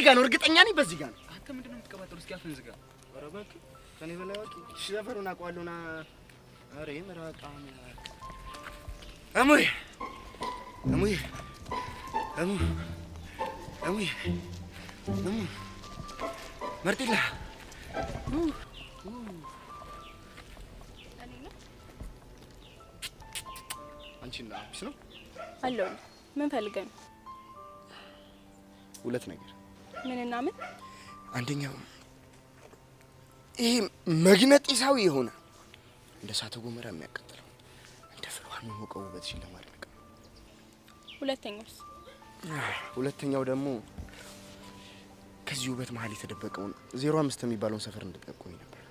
ጋር ነው እርግጠኛ ነኝ በዚህ ጋር ነው አንተ ምንድነው የምትቀባጥረው እስኪ አፍን ዝጋ ኧረ እባክህ ከኔ በላይ አውቂ ሰፈሩን አውቀዋለሁና ኧረ ምራቃም እሙዬ እሙዬ እሙ መርጢላ አንቺና አብስ ነው አለው ምን ፈልገህ ነው? ሁለት ነገር ምንና ምን? አንደኛው ይሄ መግነጢሳዊ የሆነ እንደ እሳተ ገሞራ የሚያቃጥለው እንደ ፍልውሃ የሚሞቀው ውበትሽን ለማድነቅ ነው። ሁለተኛው ደግሞ ከዚህ ውበት መሀል የተደበቀውን 05 የሚባለውን ሰፈር እንድትጠቁኝ ነበር።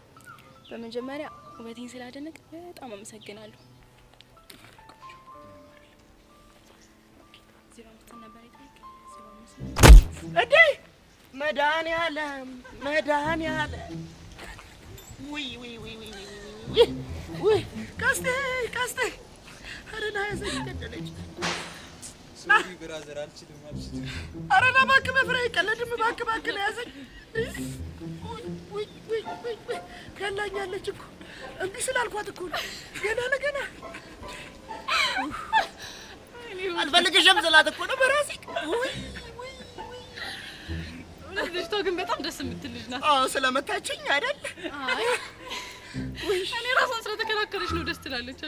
በመጀመሪያ ውበቴን ስላደነቅ በጣም አመሰግናለሁ። 05 ነበር እዴ መድኃኒዓለም ውይ ቀስቴ ኧረ ና ያዘኝ ገደለች ሶሪ ብራዘር አልችልም ኧረ ና እባክህ በፍሬ አይቀለድም እባክህ ና ያዘኝ ውይ ገላኛለች እኮ እምቢ ስላልኳት እኮ ገና ለገና አልፈልግሽም ስላት እኮ ነው በራሴ ልጅቷ ግን በጣም ደስ የምትል ልጅ ናት። አዎ ስለመታችኝ አይደል? አይ እኔ ራሷን ስለተከራከረች ነው ደስ ትላለች።